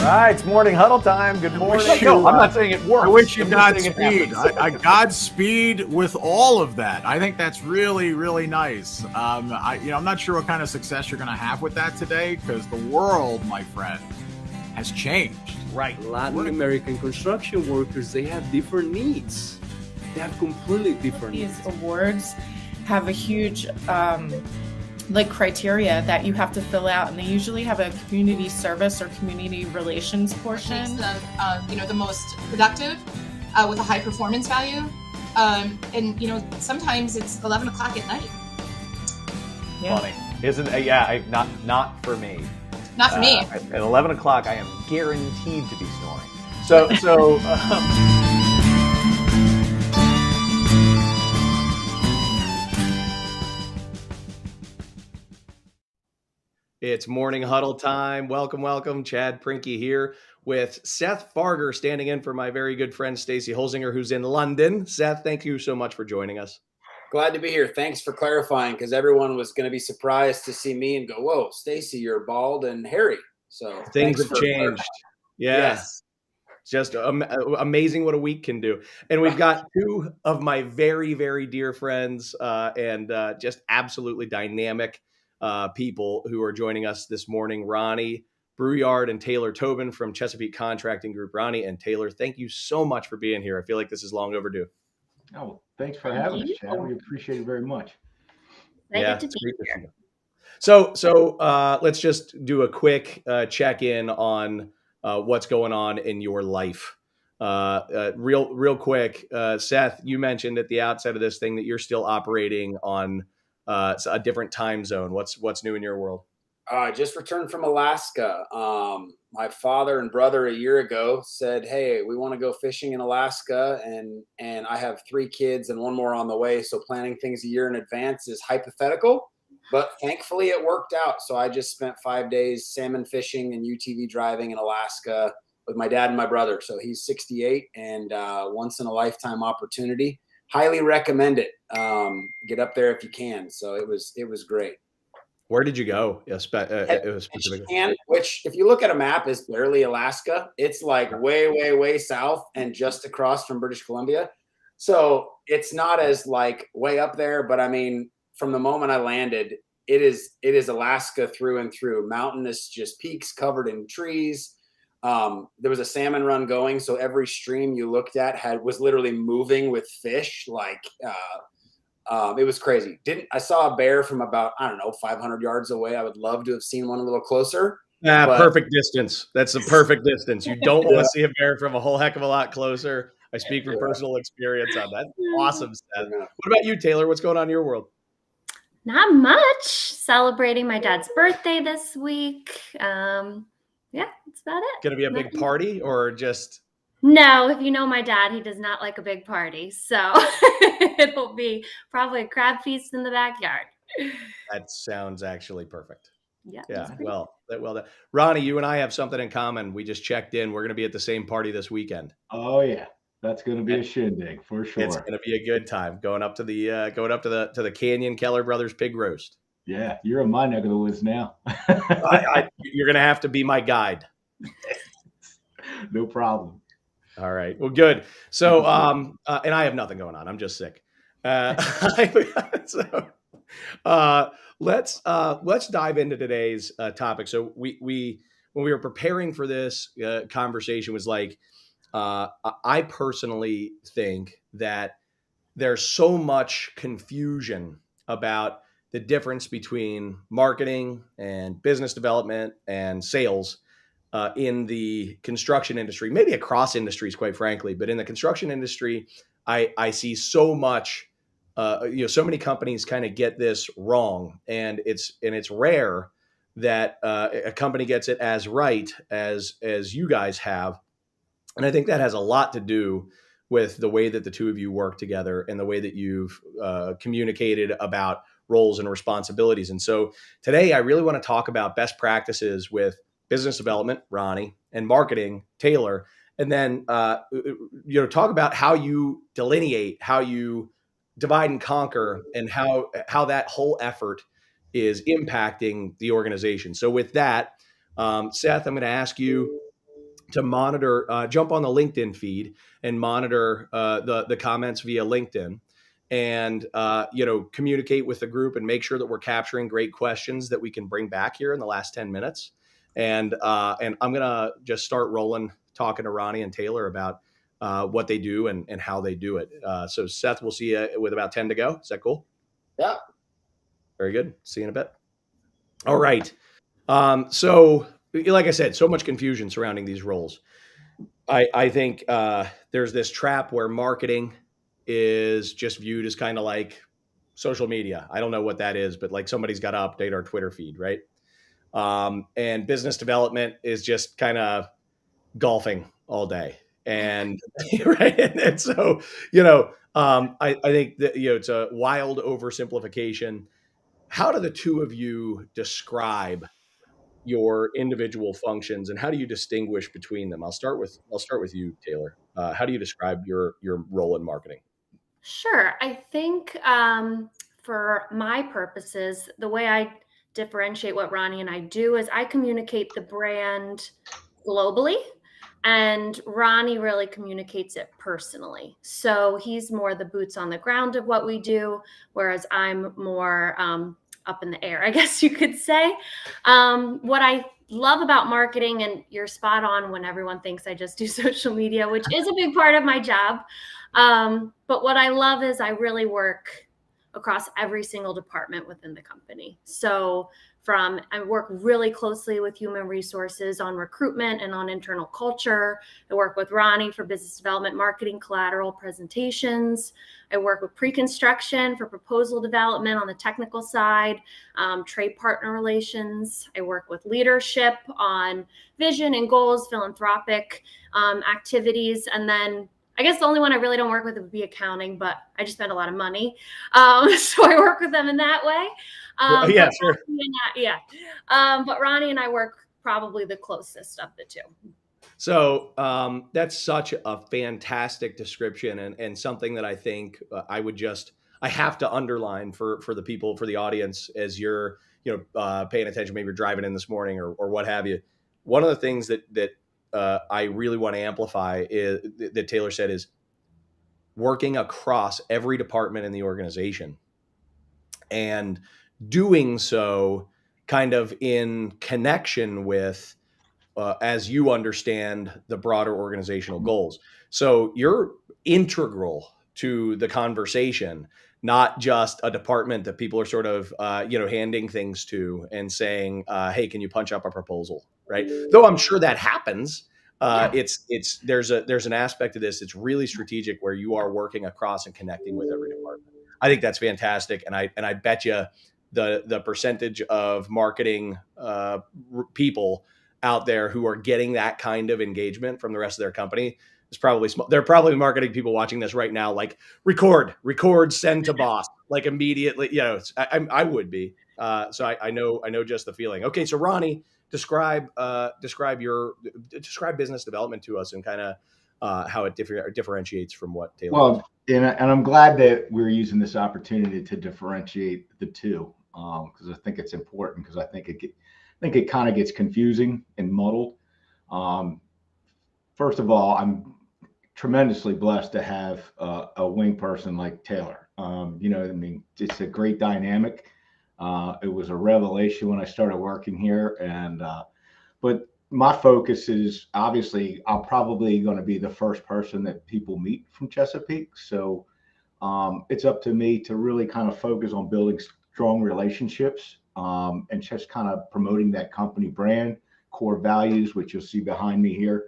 right, it's morning huddle time. Good morning. No, I'm not saying it works. I wish you I'm just saying it Godspeed. happens. Godspeed with all of that. I think that's really, really nice. I'm not sure what kind of success you're going to have with that today, because the world, my friend, has changed. Right. Latin American construction workers, they have different needs. They have completely different needs. These awards have a huge criteria that you have to fill out, and they usually have a community service or community relations portion. Makes them, the most productive with a high performance value. And sometimes it's 11 o'clock at night. Yeah. Funny, isn't it? Yeah, not for me. Not for me. At 11 o'clock, I am guaranteed to be snoring. So. It's morning huddle time. Welcome. Chad Prinky here with Seth Farger standing in for my very good friend Stacy Holzinger, who's in London. Seth, thank you so much for joining us. Glad to be here. Thanks for clarifying, because everyone was going to be surprised to see me and go, "Whoa, Stacy, you're bald and hairy." So things have changed. Yeah. Yes. Just amazing what a week can do. And we've got two of my very, very dear friends and just absolutely dynamic people who are joining us this morning. Ronnie Brouillard and Taylor Tobin from Chesapeake Contracting Group. Ronnie and Taylor, thank you so much for being here. I feel like this is long overdue. Oh, thanks for having us, Chad. We appreciate it very much. Yeah, it's great to see you. So let's just do a quick check-in on what's going on in your life. Real quick, Seth, you mentioned at the outset of this thing that you're still operating on a different time zone. What's new in your world? I just returned from Alaska. My father and brother a year ago said, "Hey, we want to go fishing in Alaska," and I have 3 kids and one more on the way. So planning things a year in advance is hypothetical, but thankfully it worked out. So I just spent 5 days salmon fishing and UTV driving in Alaska with my dad and my brother. So he's 68 and once in a lifetime opportunity. Highly recommend it. Get up there if you can. So it was great. Where did you go? Which, if you look at a map, is barely Alaska. It's like way, way, way south and just across from British Columbia. So it's not as like way up there, but I mean, from the moment I landed, it is Alaska through and through. Mountainous, just peaks covered in trees. There was a salmon run going, so every stream you looked at was literally moving with fish. It was crazy. I saw a bear from about 500 yards away. I would love to have seen one a little closer. Perfect distance. That's the perfect distance. You don't want to see a bear from a whole heck of a lot closer. I speak from personal experience on that. Awesome, Seth. What about you, Taylor? What's going on in your world? Not much. Celebrating my dad's birthday this week. Yeah, that's about it. Going to be a big party or just? No, if you know my dad, he does not like a big party. So it'll be probably a crab feast in the backyard. That sounds actually perfect. Yeah. Well done. Ronnie, you and I have something in common. We just checked in. We're going to be at the same party this weekend. Oh yeah. That's going to be a shindig for sure. It's going to be a good time going up to the Canyon Keller Brothers pig roast. Yeah, you're in my neck of the woods now. You're going to have to be my guide. No problem. All right. Well, good. So, and I have nothing going on. I'm just sick. Let's dive into today's topic. So when we were preparing for this conversation was like, I personally think that there's so much confusion about the difference between marketing and business development and sales in the construction industry, maybe across industries, quite frankly, but in the construction industry, I see so much, so many companies kind of get this wrong, and it's rare that a company gets it as right as you guys have. And I think that has a lot to do with the way that the two of you work together and the way that you've communicated about roles and responsibilities. And so today I really want to talk about best practices with business development, Ronnie, and marketing, Taylor, and then talk about how you delineate, how you divide and conquer, and how that whole effort is impacting the organization. So with that, Seth, I'm going to ask you, to monitor, jump on the LinkedIn feed and monitor the comments via LinkedIn, and communicate with the group and make sure that we're capturing great questions that we can bring back here in the last 10 minutes. And I'm gonna just start rolling, talking to Ronnie and Taylor about what they do and how they do it. So Seth, we'll see you with about 10 to go. Is that cool? Yeah. Very good. See you in a bit. All right. So like I said, so much confusion surrounding these roles. I think there's this trap where marketing is just viewed as kind of like social media. I don't know what that is, but like somebody's got to update our Twitter feed, right? And business development is just kind of golfing all day. And right. And so, I think that, it's a wild oversimplification. How do the two of you describe your individual functions, and how do you distinguish between them? I'll start with you, Taylor. How do you describe your role in marketing? Sure. I think for my purposes, the way I differentiate what Ronnie and I do is I communicate the brand globally, and Ronnie really communicates it personally. So he's more the boots on the ground of what we do, whereas I'm more up in the air, I guess you could say. What I love about marketing, and you're spot on when everyone thinks I just do social media, which is a big part of my job. But what I love is I really work across every single department within the company. So I work really closely with human resources on recruitment and on internal culture. I work with Ronnie for business development, marketing, collateral, presentations. I work with pre-construction for proposal development on the technical side, trade partner relations. I work with leadership on vision and goals, philanthropic activities. And then I guess the only one I really don't work with would be accounting, but I just spend a lot of money. So I work with them in that way. Yeah, sure. But Ronnie and I work probably the closest of the two. So that's such a fantastic description, and something that I think I have to underline for the people, for the audience, as you're paying attention. Maybe you're driving in this morning or what have you. One of the things that I really want to amplify is that Taylor said is working across every department in the organization, and doing so kind of in connection with as you understand the broader organizational goals. So you're integral to the conversation, not just a department that people are sort of handing things to and saying, hey, can you punch up a proposal, right? Though I'm sure that happens. There's an aspect of this that's really strategic, where you are working across and connecting with every department. I think that's fantastic, and I bet you the percentage of marketing people out there who are getting that kind of engagement from the rest of their company is probably small. They're probably marketing people watching this right now, like record, send to boss, like immediately. I would be. So I know just the feeling. Okay, so Ronnie, describe business development to us, and kind of how it differentiates from what Taylor. Well, and I'm glad that we're using this opportunity to differentiate the two, because I think it's important, because I think it kind of gets confusing and muddled. First of all, I'm tremendously blessed to have a wing person like Taylor. It's a great dynamic. It was a revelation when I started working here, but my focus is, obviously, I'm probably going to be the first person that people meet from Chesapeake. So it's up to me to really kind of focus on building strong relationships, and just kind of promoting that company brand, core values, which you'll see behind me here.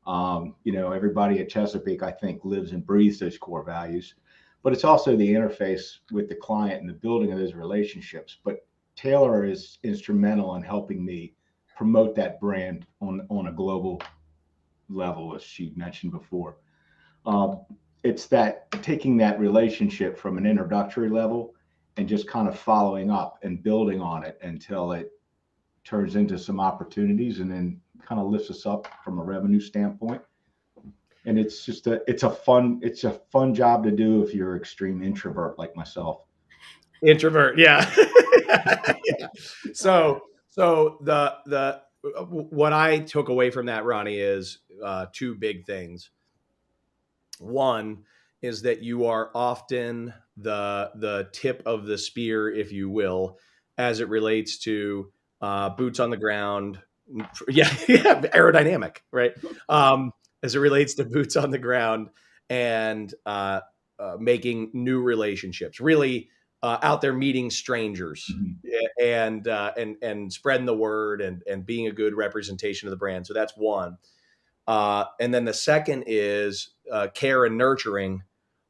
Everybody at Chesapeake, I think, lives and breathes those core values, but it's also the interface with the client and the building of those relationships. But Taylor is instrumental in helping me promote that brand on a global level, as she mentioned before. It's that taking that relationship from an introductory level and just kind of following up and building on it until it turns into some opportunities, and then kind of lifts us up from a revenue standpoint. And it's just a fun job to do if you're an extreme introvert like myself. Introvert, yeah. Yeah. So the what I took away from that, Ronnie, is two big things. One is that you are often the tip of the spear, if you will, as it relates to boots on the ground. Yeah, yeah, aerodynamic, right? As it relates to boots on the ground and making new relationships, really out there meeting strangers and spreading the word and being a good representation of the brand. So that's one. And then the second is care and nurturing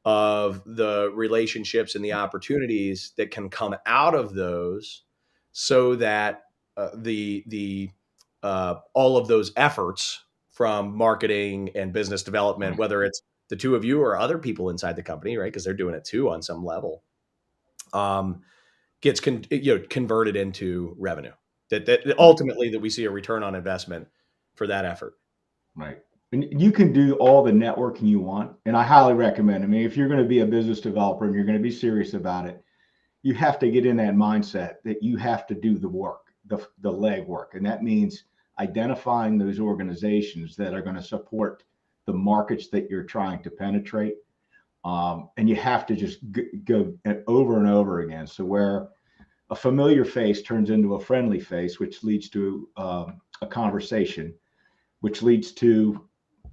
of the relationships and the opportunities that can come out of those, so that the all of those efforts from marketing and business development, whether it's the two of you or other people inside the company, right? Because they're doing it too on some level, gets converted into revenue. That ultimately that we see a return on investment for that effort. Right. And you can do all the networking you want. And I highly recommend, I mean, if you're going to be a business developer and you're going to be serious about it, you have to get in that mindset that you have to do the work, the leg work. And that means identifying those organizations that are going to support the markets that you're trying to penetrate. And you have to just go over and over again. So where a familiar face turns into a friendly face, which leads to a conversation, which leads to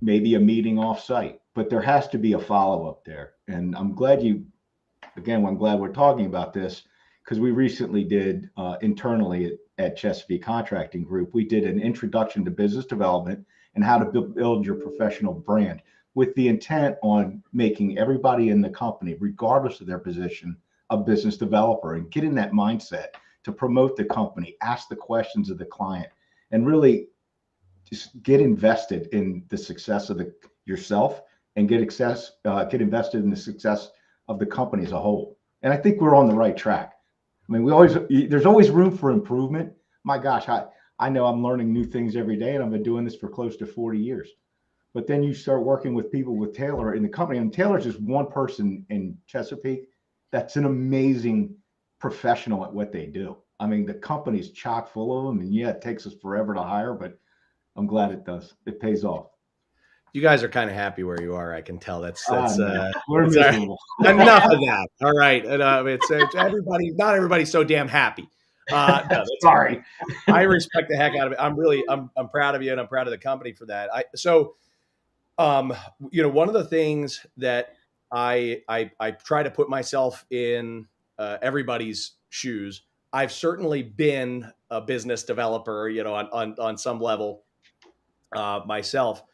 maybe a meeting off-site, but there has to be a follow-up there. And I'm glad we're talking about this, because we recently did internally at Chesapeake Contracting Group, we did an introduction to business development and how to build your professional brand, with the intent on making everybody in the company, regardless of their position, a business developer, and get in that mindset to promote the company, ask the questions of the client, and really just get invested in the success of yourself, and get invested in the success of the company as a whole. And I think we're on the right track. I mean, there's always room for improvement. My gosh, I know I'm learning new things every day, and I've been doing this for close to 40 years. But then you start working with people with Taylor in the company, and Taylor's just one person in Chesapeake that's an amazing professional at what they do. I mean, the company's chock full of them, and yeah, it takes us forever to hire, but I'm glad it does. It pays off. You guys are kind of happy where you are. I can tell. We're miserable. Enough of that. All right. It's everybody. Not everybody's so damn happy. No, Sorry. I respect the heck out of it. I'm proud of you, and I'm proud of the company for that. One of the things that I try to put myself in everybody's shoes. I've certainly been a business developer, on some level myself.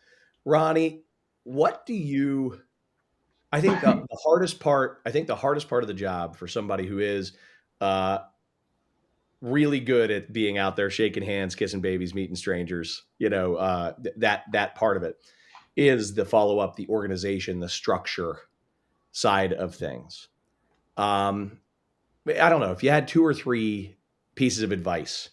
Ronnie, what do you? I think the hardest part. I think the hardest part of the job for somebody who is really good at being out there, shaking hands, kissing babies, meeting strangers. That part of it is the follow up, the organization, the structure side of things. I don't know if you had 2 or 3 pieces of advice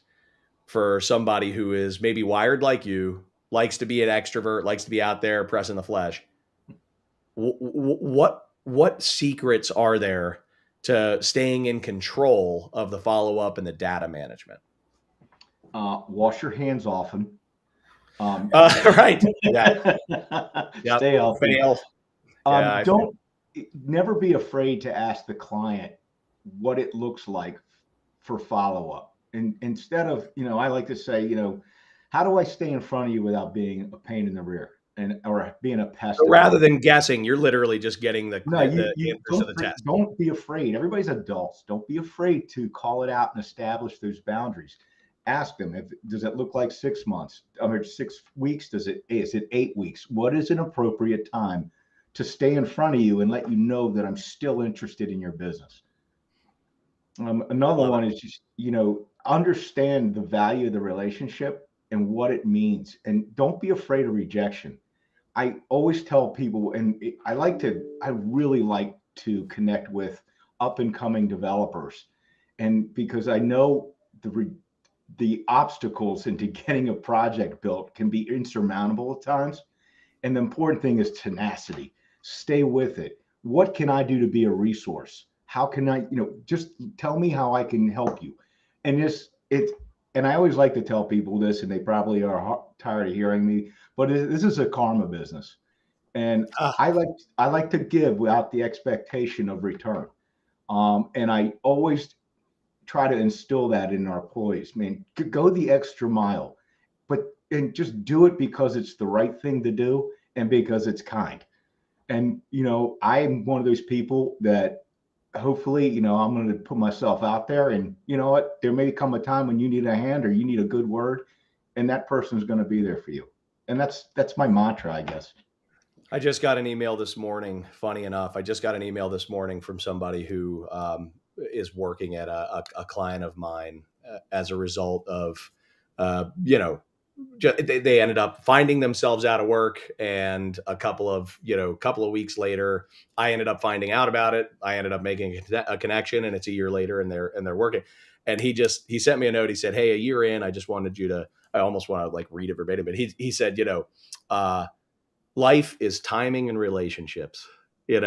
for somebody who is maybe wired like you, likes to be an extrovert, likes to be out there pressing the flesh. What secrets are there to staying in control of the follow-up and the data management? Wash your hands often. Right. Yeah. Stay healthy. Fail. Never be afraid to ask the client what it looks like for follow-up. And instead of, I like to say, how do I stay in front of you without being a pain in the rear or being a pest? So rather than guessing, you're literally just getting the answers to the test. Don't be afraid. Everybody's adults. Don't be afraid to call it out and establish those boundaries. Ask them, does it look like 6 months or 6 weeks? Is it 8 weeks? What is an appropriate time to stay in front of you and let you know that I'm still interested in your business? Another one is just, understand the value of the relationship and what it means, and don't be afraid of rejection. I always tell people, and I really like to connect with up and coming developers, and because I know the obstacles into getting a project built can be insurmountable at times. And the important thing is tenacity. Stay with it. What can I do to be a resource? How can I, just tell me how I can help you. And and I always like to tell people this, and they probably are tired of hearing me, but this is a karma business. And Ah. I like to give without the expectation of return. And I always try to instill that in our employees. I mean, go the extra mile, and just do it because it's the right thing to do and because it's kind. And, I'm one of those people that hopefully, I'm going to put myself out there, and you know what, there may come a time when you need a hand or you need a good word, and that person's going to be there for you. And that's my mantra, I guess. I just got an email this morning. Funny enough, I just got an email this morning from somebody who is working at a client of mine as a result of, they ended up finding themselves out of work, and a couple of weeks later, I ended up finding out about it. I ended up making a connection, and it's a year later, and they're working. And he sent me a note. He said, "Hey, a year in, I just wanted you to." I almost want to like read it verbatim, but he said, life is timing and relationships, and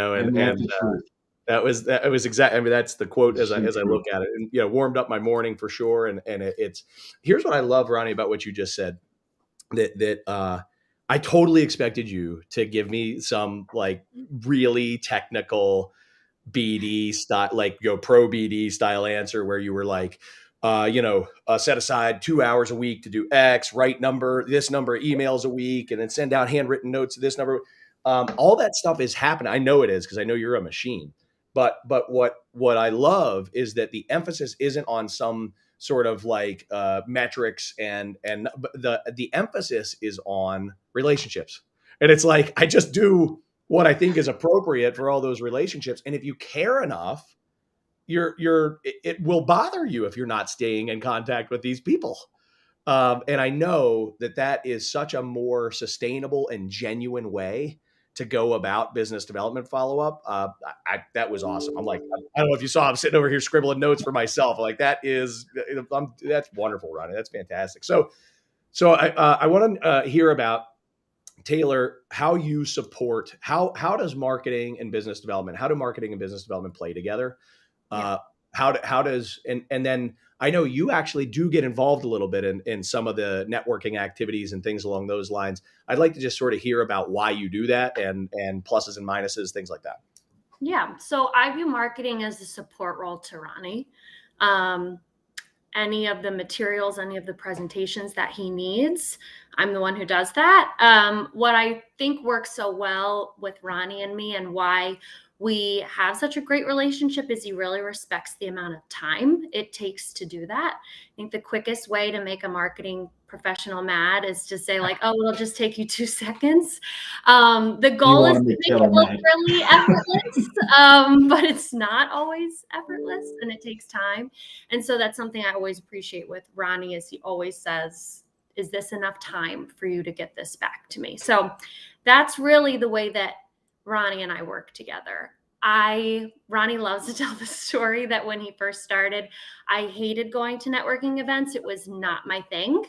that was exactly. I mean, that's the quote as I look at it, and warmed up my morning for sure. And it's here's what I love, Ronnie, about what you just said. That I totally expected you to give me some like really technical BD style, like pro BD style answer where you were like, set aside 2 hours a week to do X, write this number of emails a week, and then send out handwritten notes to this number. All that stuff is happening. I know it is because I know you're a machine. But what I love is that the emphasis isn't on some sort of like metrics, and the emphasis is on relationships. And it's like I just do what I think is appropriate for all those relationships. And if you care enough, it will bother you if you're not staying in contact with these people. And I know that is such a more sustainable and genuine way to go about business development follow-up. That was awesome. I'm like, I don't know if you saw, I'm sitting over here scribbling notes for myself. Like that's wonderful, Ronnie. That's fantastic. So I want to hear about, Taylor, how you support, how does marketing and business development play together? How does, and then I know you actually do get involved a little bit in some of the networking activities and things along those lines. I'd like to just sort of hear about why you do that and pluses and minuses, things like that. Yeah. So I view marketing as a support role to Ronnie. Any of the materials, any of the presentations that he needs, I'm the one who does that. What I think works so well with Ronnie and me, and why we have such a great relationship, is he really respects the amount of time it takes to do that. I think the quickest way to make a marketing professional mad is to say like, oh, it'll just take you 2 seconds. The goal is to make it look really effortless, but it's not always effortless, and it takes time. And so that's something I always appreciate with Ronnie, is he always says, is this enough time for you to get this back to me? So that's really the way that Ronnie and I work together. Ronnie loves to tell the story that when he first started, I hated going to networking events. It was not my thing.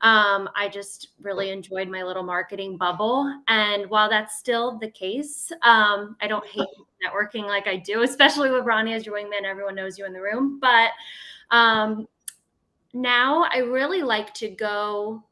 I just really enjoyed my little marketing bubble. And while that's still the case, I don't hate networking like I do, especially with Ronnie as your wingman. Everyone knows you in the room. But now I really like to go.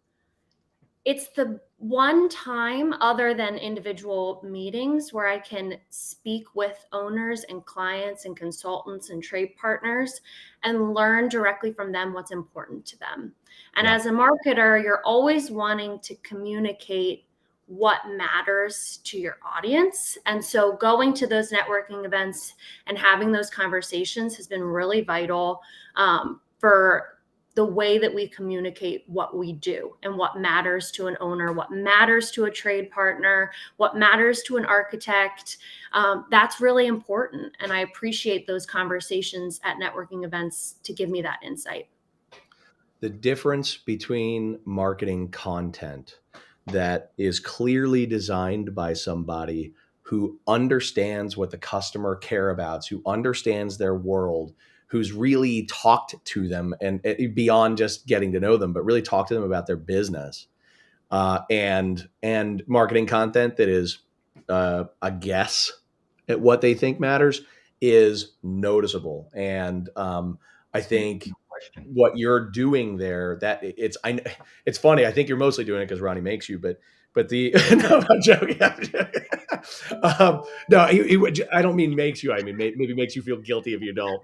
It's the one time other than individual meetings where I can speak with owners and clients and consultants and trade partners and learn directly from them what's important to them. And as a marketer, you're always wanting to communicate what matters to your audience. And so going to those networking events and having those conversations has been really vital for the way that we communicate what we do and what matters to an owner, what matters to a trade partner, what matters to an architect. That's really important. And I appreciate those conversations at networking events to give me that insight. The difference between marketing content that is clearly designed by somebody who understands what the customer care about, who understands their world, who's really talked to them and beyond just getting to know them, but really talk to them about their business, and marketing content that is a guess at what they think matters, is noticeable. And I think question. what you're doing there, that it's funny. I think you're mostly doing it because Ronnie makes you, but the no, I'm joking. I'm joking. No, I don't mean makes you. I mean maybe makes you feel guilty if you don't.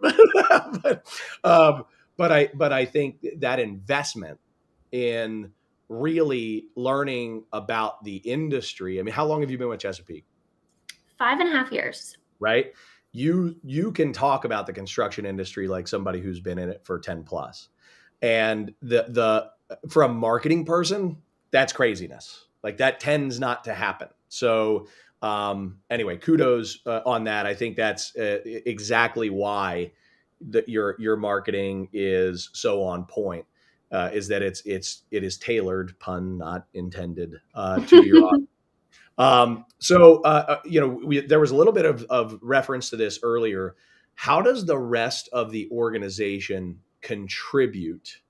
but I think that investment in really learning about the industry. I mean, how long have you been with Chesapeake? 5.5 years. Right? You can talk about the construction industry like somebody who's been in it for 10 plus. And the for a marketing person, that's craziness. Like that tends not to happen. So anyway, kudos on that. I think that's exactly why your marketing is so on point. Is that it is tailored, pun not intended, to your audience. There was a little bit of reference to this earlier. How does the rest of the organization contribute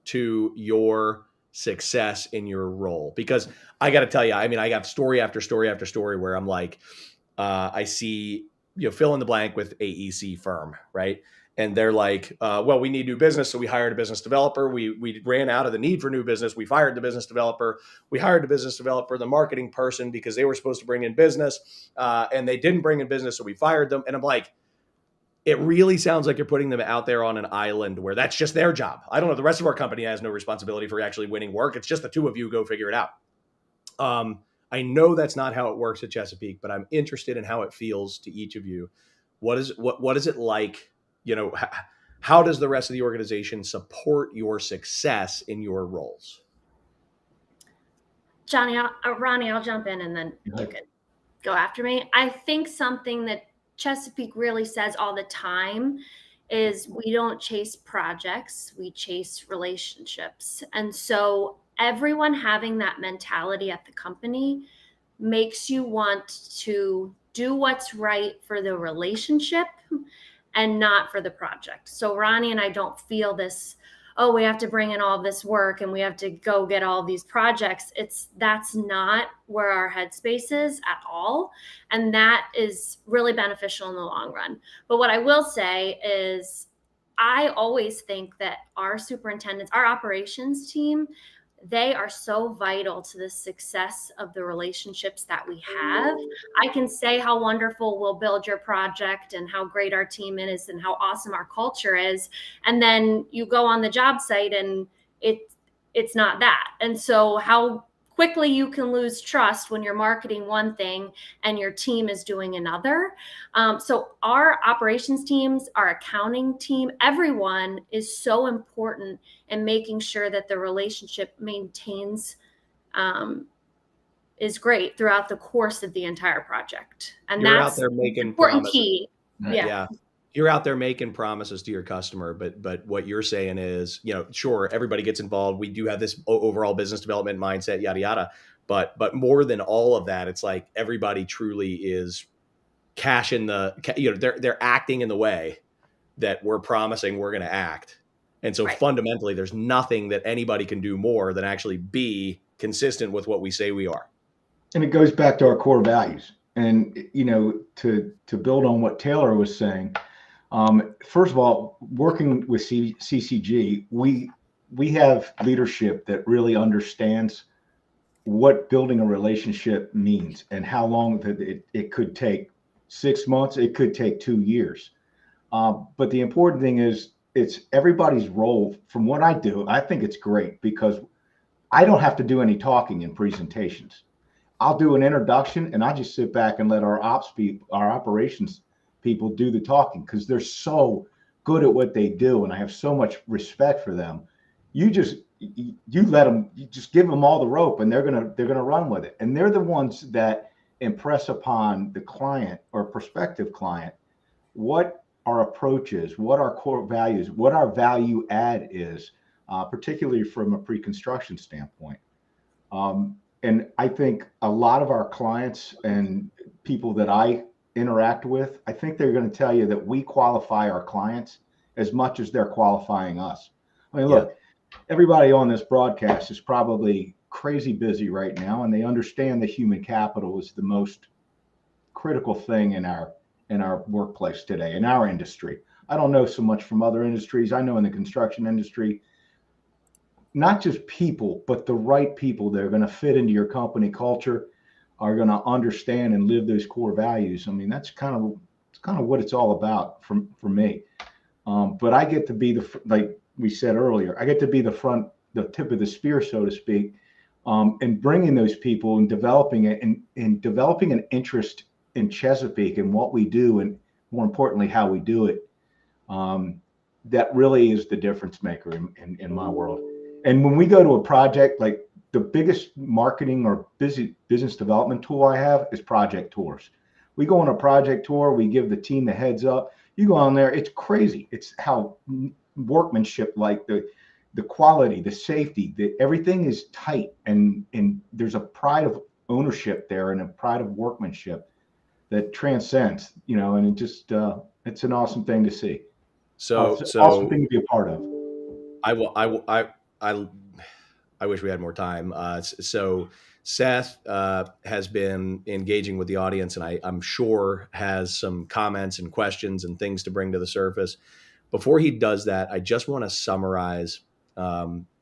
to your success in your role? Because I got to tell you, I mean, I got story after story after story where I'm like, I see, fill in the blank with AEC firm, right? And they're like, well, we need new business. So we hired a business developer. We ran out of the need for new business. We fired the business developer. We hired the business developer, the marketing person, because they were supposed to bring in business and they didn't bring in business. So we fired them. And I'm like, it really sounds like you're putting them out there on an island where that's just their job. I don't know. The rest of our company has no responsibility for actually winning work. It's just the two of you go figure it out. I know that's not how it works at Chesapeake, but I'm interested in how it feels to each of you. What is it like? How does the rest of the organization support your success in your roles? Johnny, Ronnie, I'll jump in and then you can go after me. I think something that Chesapeake really says all the time is we don't chase projects, we chase relationships. And so everyone having that mentality at the company makes you want to do what's right for the relationship and not for the project. So Ronnie and I don't feel this, oh, we have to bring in all this work and we have to go get all these projects. That's not where our headspace is at all. And that is really beneficial in the long run. But what I will say is I always think that our superintendents, our operations team, they are so vital to the success of the relationships that we have. I can say how wonderful we'll build your project and how great our team is and how awesome our culture is. And then you go on the job site and it's not that. And so how quickly you can lose trust when you're marketing one thing and your team is doing another. So our operations teams, our accounting team, everyone is so important in making sure that the relationship maintains is great throughout the course of the entire project. And You're that's out there making important promises. key. Yeah. You're out there making promises to your customer, but what you're saying is, sure, everybody gets involved. We do have this overall business development mindset, yada, yada. But more than all of that, it's like everybody truly is cashing they're acting in the way that we're promising we're going to act. And so fundamentally, there's nothing that anybody can do more than actually be consistent with what we say we are. And it goes back to our core values. And, to build on what Taylor was saying, first of all, working with CCG, we have leadership that really understands what building a relationship means and how long that it could take. 6 months, it could take 2 years. But the important thing is it's everybody's role. From what I do, I think it's great because I don't have to do any talking in presentations. I'll do an introduction and I just sit back and let our operations people do the talking because they're so good at what they do. And I have so much respect for them. You let them, you just give them all the rope and they're going to run with it. And they're the ones that impress upon the client or prospective client what our approach is, what our core values, what our value add is, particularly from a pre-construction standpoint. And I think a lot of our clients and people that I interact with, I think they're going to tell you that we qualify our clients as much as they're qualifying us. I mean, look, everybody on this broadcast is probably crazy busy right now, and they understand that human capital is the most critical thing in our workplace today, in our industry. I don't know so much from other industries. I know in the construction industry, not just people, but the right people that are going to fit into your company culture, are going to understand and live those core values. I mean, that's kind of what it's all about for me. But I get to be like we said earlier, I get to be the tip of the spear, so to speak, and bringing those people and developing it and developing an interest in Chesapeake and what we do, and more importantly, how we do it. That really is the difference maker in my world. And when we go to a project, like the biggest marketing or business development tool I have is project tours. We go on a project tour, we give the team the heads up. You go on there, it's crazy. It's how workmanship, like the quality, the safety, everything is tight, and there's a pride of ownership there and a pride of workmanship that transcends, and it just it's an awesome thing to see. So it's an awesome thing to be a part of. I wish we had more time. So Seth has been engaging with the audience, and I'm sure has some comments and questions and things to bring to the surface. Before he does that, I just want to summarize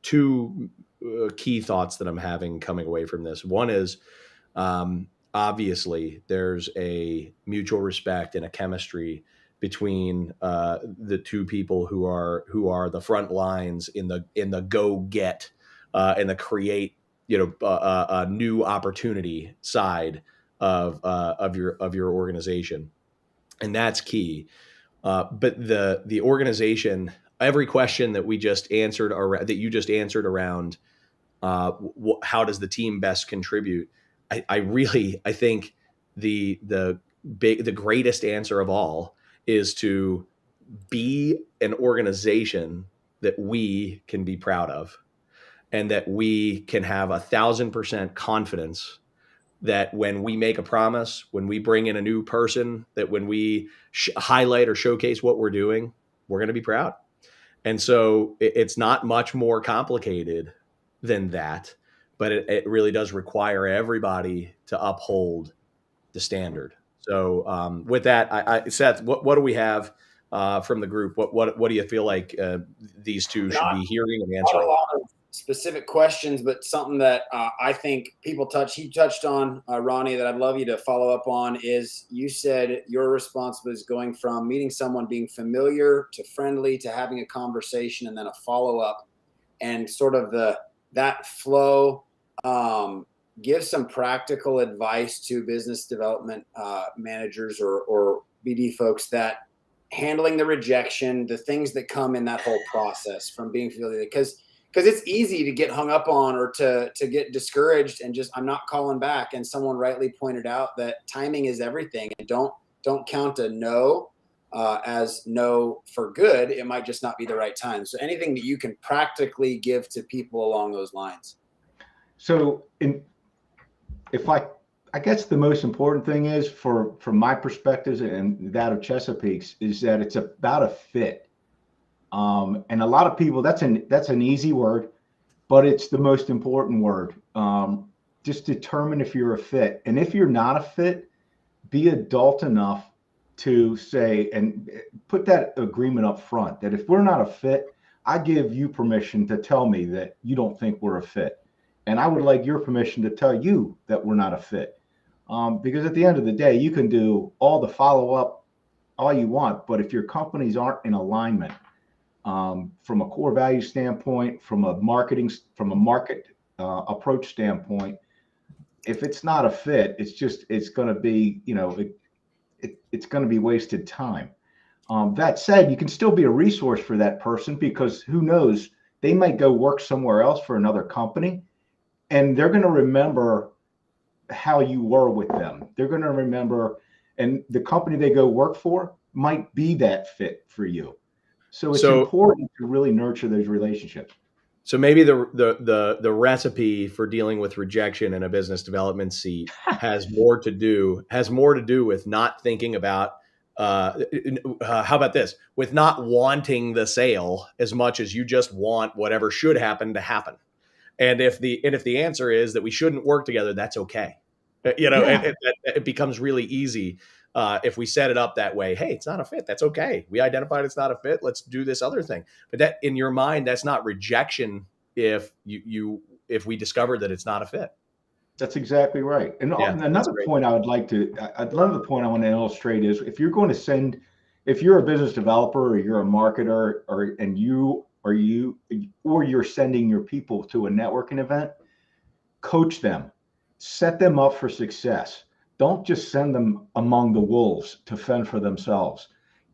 two key thoughts that I'm having coming away from this. One is, obviously, there's a mutual respect and a chemistry between the two people who are the front lines in the go get and the create a new opportunity side of your organization, and that's key. But the organization, every question that we just answered you just answered around how does the team best contribute? I think the greatest answer of all is to be an organization that we can be proud of, and that we can have 1,000% confidence that when we make a promise, when we bring in a new person, that when we highlight or showcase what we're doing, we're going to be proud. And so it's not much more complicated than that, but it really does require everybody to uphold the standard. So with that, Seth, what do we have from the group? What do you feel like these two should be hearing and answering? Not a lot of specific questions, but something that I think he touched on, Ronnie, that I'd love you to follow up on is, you said your response was going from meeting someone, being familiar to friendly to having a conversation and then a follow-up, and sort of that flow. Give some practical advice to business development managers or BD folks that handling the rejection, the things that come in that whole process from being familiar, because it's easy to get hung up on or to get discouraged and just, I'm not calling back. And someone rightly pointed out that timing is everything, and don't count a no as no for good. It might just not be the right time. So anything that you can practically give to people along those lines. So I guess the most important thing is, from my perspective and that of Chesapeake's, is that it's about a fit. And a lot of people, that's an easy word, but it's the most important word. Just determine if you're a fit. And if you're not a fit, be adult enough to say, and put that agreement up front, that if we're not a fit, I give you permission to tell me that you don't think we're a fit. And I would like your permission to tell you that we're not a fit. Because at the end of the day, you can do all the follow-up all you want, but if your companies aren't in alignment, from a core value standpoint, from a market approach standpoint, if it's not a fit, it's going to be, it's going to be wasted time. That said, you can still be a resource for that person, because who knows, they might go work somewhere else for another company, and they're going to remember how you were with them. They're going to remember, and the company they go work for might be that fit for you. So it's important to really nurture those relationships. So maybe the recipe for dealing with rejection in a business development seat has more to do with not thinking about how about this, with not wanting the sale as much as you just want whatever should happen to happen. And if the answer is that we shouldn't work together, that's okay. It becomes really easy if we set it up that way. Hey, it's not a fit. That's okay. We identified it's not a fit. Let's do this other thing. But that, in your mind, that's not rejection if if we discover that it's not a fit. That's exactly right. And another point I want to illustrate is if you're a business developer or you're a marketer or you're sending your people to a networking event, coach them, set them up for success. Don't just send them among the wolves to fend for themselves.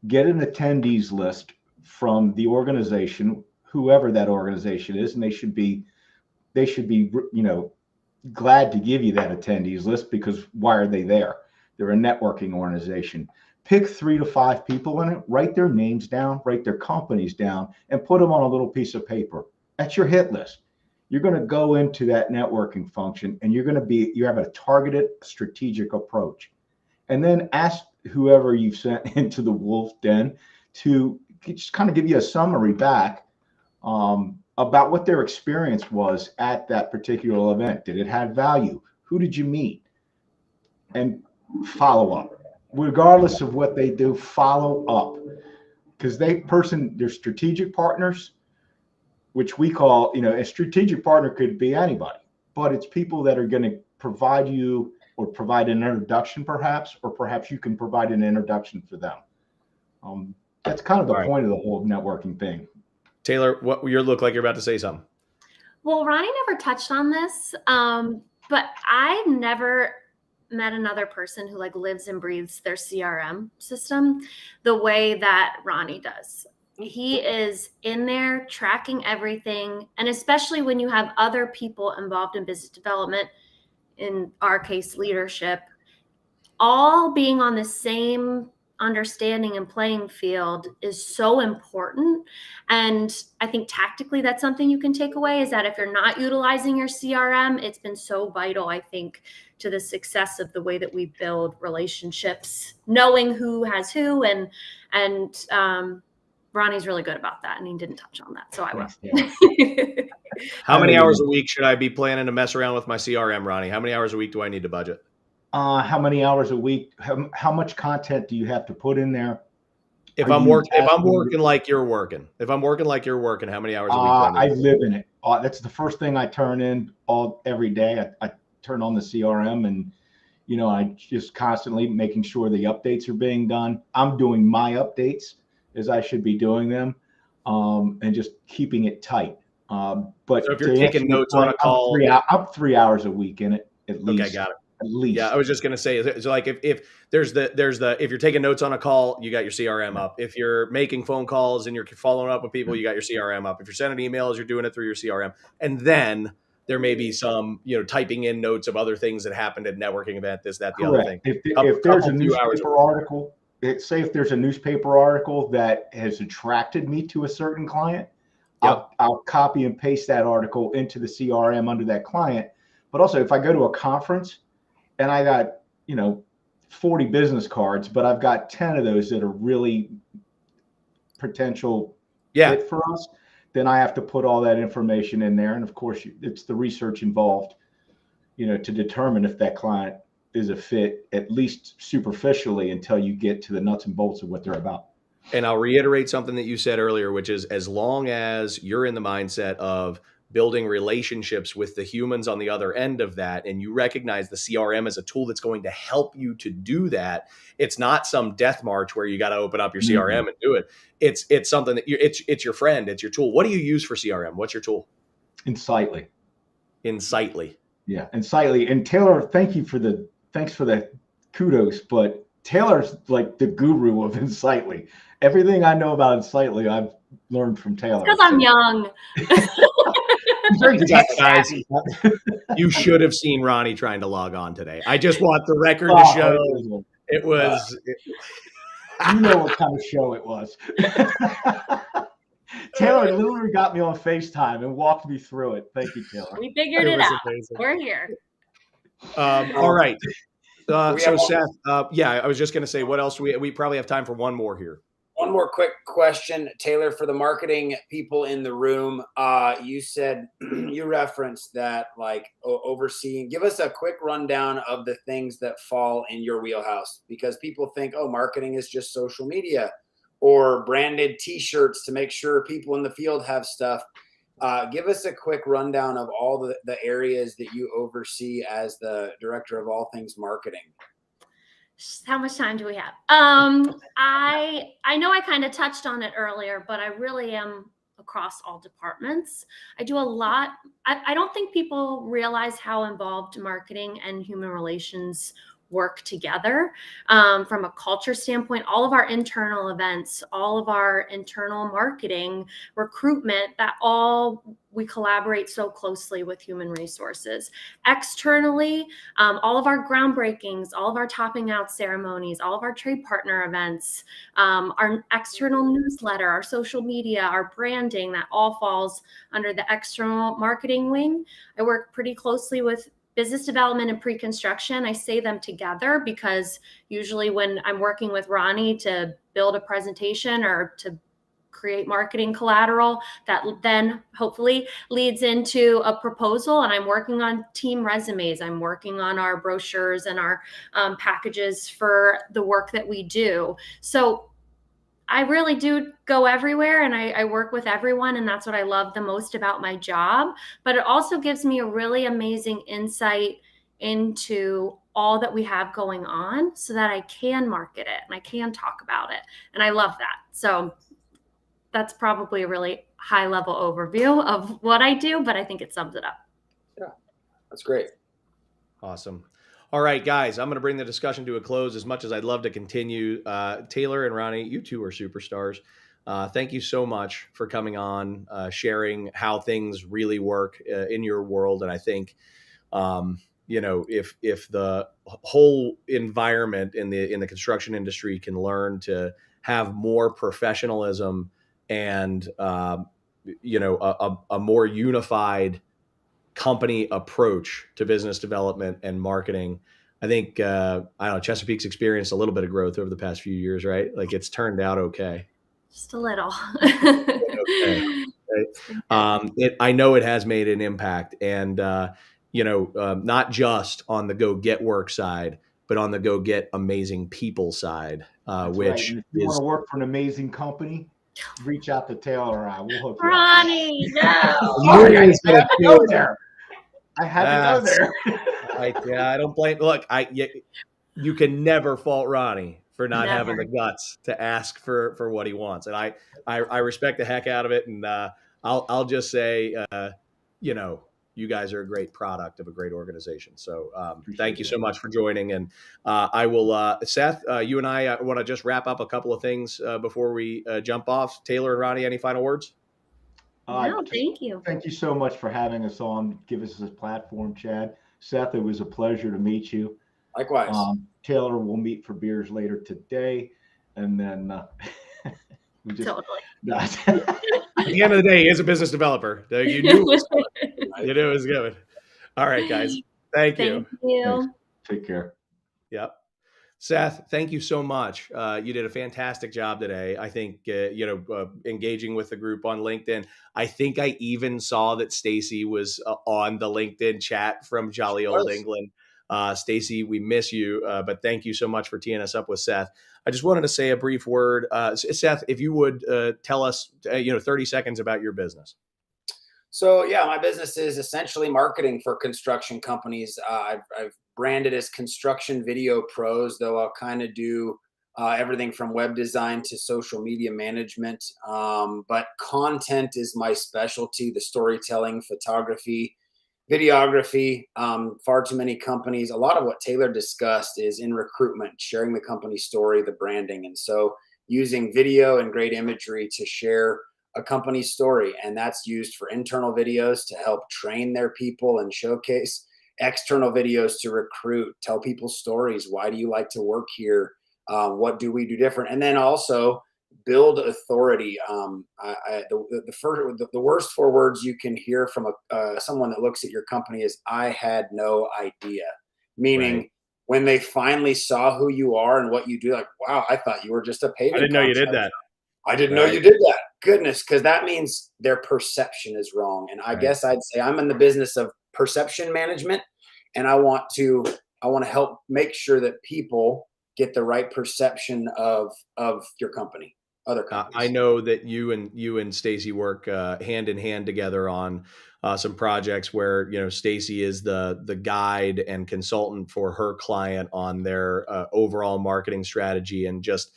Get an attendees list from the organization, whoever that organization is, and they should be, glad to give you that attendees list, because why are they there? They're a networking organization. Pick 3 to 5 people in it, write their names down, write their companies down, and put them on a little piece of paper. That's your hit list. You're going to go into that networking function and you have a targeted strategic approach. And then ask whoever you've sent into the wolf den to just kind of give you a summary back about what their experience was at that particular event. Did it have value? Who did you meet? And follow up. Regardless of what they do, follow up. Because they're strategic partners, which we call, a strategic partner could be anybody, but it's people that are going to provide you or provide an introduction perhaps, or perhaps you can provide an introduction for them. That's kind of the point of the whole networking thing. Taylor, you look like you're about to say something. Well, Ronnie never touched on this, but I've never met another person who lives and breathes their CRM system the way that Ronnie does. He is in there tracking everything. And especially when you have other people involved in business development, in our case, leadership, all being on the same understanding and playing field is so important. And I think tactically that's something you can take away, is that if you're not utilizing your CRM, it's been so vital, I think, to the success of the way that we build relationships, knowing who has who, and Ronnie's really good about that, and he didn't touch on that, so I will. How many hours a week should I be planning to mess around with my CRM, Ronnie? How many hours a week do I need to budget? How many hours a week? How much content do you have to put in there? If I'm working like you're working, how many hours a week? I live in it. That's the first thing I turn in every day. I turn on the CRM, and I just constantly making sure the updates are being done. I'm doing my updates as I should be doing them, and just keeping it tight. But so if you're taking notes on a call, I'm 3 hours a week in it at least. Okay, got it. At least. Yeah, I was just gonna say, so like if if you're taking notes on a call, you got your CRM up. If you're making phone calls and you're following up with people, you got your CRM up. If you're sending emails, you're doing it through your CRM. And then there may be some, typing in notes of other things that happened at networking event, this, that, the other thing. If there's a newspaper article, say if there's a newspaper article that has attracted me to a certain client, I'll copy and paste that article into the CRM under that client. But also if I go to a conference and I got, 40 business cards, but I've got 10 of those that are really potential fit for us, then I have to put all that information in there. And of course, it's the research involved, to determine if that client is a fit, at least superficially, until you get to the nuts and bolts of what they're about. And I'll reiterate something that you said earlier, which is, as long as you're in the mindset of building relationships with the humans on the other end of that, and you recognize the CRM as a tool that's going to help you to do that, it's not some death march where you got to open up your CRM and do it. It's something that it's your friend, it's your tool. What do you use for CRM? What's your tool? Insightly. Yeah, Insightly. And Taylor, thanks for the kudos, but Taylor's like the guru of Insightly. Everything I know about Insightly, I've learned from Taylor. Because I'm young. Guys, you should have seen Ronnie trying to log on today. I just want the record to show it was. You know what kind of show it was. Taylor literally got me on FaceTime and walked me through it. Thank you, Taylor. We figured it out. Amazing. We're here. All right. So Seth, I was just going to say, what else? We probably have time for one more here. One more quick question, Taylor, for the marketing people in the room. You said you referenced that like overseeing. Give us a quick rundown of the things that fall in your wheelhouse, because people think, oh, marketing is just social media or branded T-shirts to make sure people in the field have stuff. Give us a quick rundown of all the areas that you oversee as the director of all things marketing. How much time do we have? I know I kind of touched on it earlier, but I really am across all departments. I do a lot. I don't think people realize how involved marketing and human relations work together. From a culture standpoint, all of our internal events, all of our internal marketing, recruitment, that all we collaborate so closely with human resources. Externally, all of our groundbreakings, all of our topping out ceremonies, all of our trade partner events, our external newsletter, our social media, our branding, that all falls under the external marketing wing. I work pretty closely with business development and pre-construction. I say them together because usually when I'm working with Ronnie to build a presentation or to create marketing collateral, that then hopefully leads into a proposal, and I'm working on team resumes. I'm working on our brochures and our packages for the work that we do. So I really do go everywhere, and I work with everyone, and that's what I love the most about my job. But it also gives me a really amazing insight into all that we have going on so that I can market it and I can talk about it. And I love that. So that's probably a really high level overview of what I do, but I think it sums it up. Yeah, that's great. Awesome. All right, guys, I'm going to bring the discussion to a close. As much as I'd love to continue, Taylor and Ronnie, you two are superstars. Thank you so much for coming on, sharing how things really work in your world. And I think, if the whole environment in the construction industry can learn to have more professionalism and a more unified company approach to business development and marketing, I think, I don't know, Chesapeake's experienced a little bit of growth over the past few years, right? Like it's turned out okay. Just a little. Okay. Right? I know it has made an impact, and not just on the go get work side, but on the go get amazing people side, which right. If you want to work for an amazing company, reach out to Taylor and I. We'll hook you up. Ronnie, no. Sorry, I had to go there. I had to go there. I don't blame. Look, you can never fault Ronnie for not having the guts to ask for what he wants, and I respect the heck out of it. And I'll just say, you guys are a great product of a great organization. So thank you so much for joining. And I will, Seth, you and I want to just wrap up a couple of things before we jump off. Taylor and Ronnie, any final words? No, thank you. Thank you so much for having us on. Give us this platform, Chad. Seth, it was a pleasure to meet you. Likewise. Taylor, we'll meet for beers later today. And then we just Totally. At the end of the day, he is a business developer. You knew it was coming. You knew it was coming. All right, guys. Thank you. Thank you. Thanks. Take care. Yep. Seth, thank you so much. You did a fantastic job today. I think, engaging with the group on LinkedIn. I think I even saw that Stacy was on the LinkedIn chat from Jolly Old England. Stacy, we miss you, but thank you so much for teeing us up with Seth. I just wanted to say a brief word. Seth, if you would tell us, 30 seconds about your business. So yeah, my business is essentially marketing for construction companies. I've branded as Construction Video Pros, though I'll kind of do everything from web design to social media management. But content is my specialty, the storytelling, photography, videography. Far too many companies, a lot of what Taylor discussed is in recruitment, sharing the company story, the branding. And so using video and great imagery to share a company's story. And that's used for internal videos to help train their people and showcase, external videos to recruit, tell people stories. Why do you like to work here? What do we do different? And then also build authority. The worst 4 words you can hear from someone that looks at your company is, I had no idea. Meaning, right, when they finally saw who you are and what you do, like, wow, I thought you were just a paving I didn't know you did contractor. that. I didn't know you did that. Goodness, because that means their perception is wrong. And I guess I'd say I'm in the business of perception management, and I want to help make sure that people get the right perception of your company, other companies. I know that you and Stacy work hand in hand together on some projects where, you know, Stacy is the guide and consultant for her client on their overall marketing strategy, and just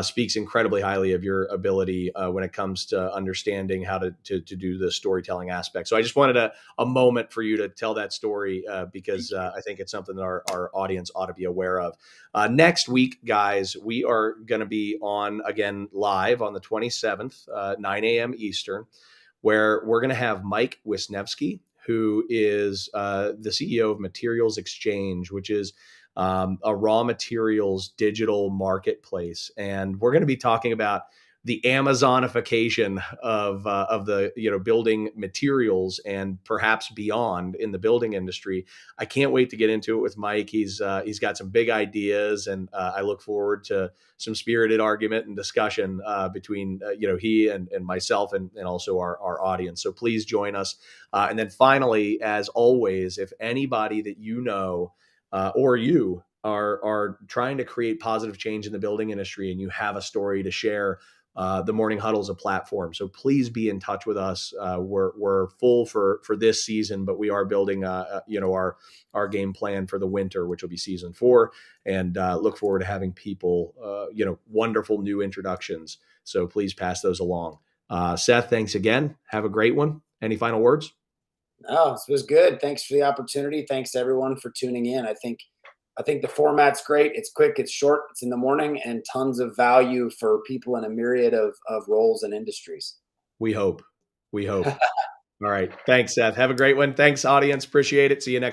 speaks incredibly highly of your ability when it comes to understanding how to do the storytelling aspect. So I just wanted a moment for you to tell that story because I think it's something that our audience ought to be aware of. Next week, guys, we are going to be on again live on the 27th, 9 a.m. Eastern, where we're going to have Mike Wisniewski, who is the CEO of Materials Exchange, which is a raw materials digital marketplace. And we're going to be talking about the Amazonification of the, you know, building materials and perhaps beyond in the building industry. I can't wait to get into it with Mike. He's got some big ideas, and I look forward to some spirited argument and discussion between you know, he and myself and also our audience. So please join us. And then finally, as always, if anybody that you know or you are trying to create positive change in the building industry and you have a story to share, the Morning Huddle is a platform. So please be in touch with us. We're full for this season, but we are building you know, our game plan for the winter, which will be season 4, and look forward to having people you know, wonderful new introductions. So please pass those along. Seth, thanks again. Have a great one. Any final words? Oh, this was good. Thanks for the opportunity. Thanks to everyone for tuning in. I think the format's great. It's quick, it's short, it's in the morning, and tons of value for people in a myriad of roles and industries. We hope. All right. Thanks, Seth. Have a great one. Thanks, audience. Appreciate it. See you next week.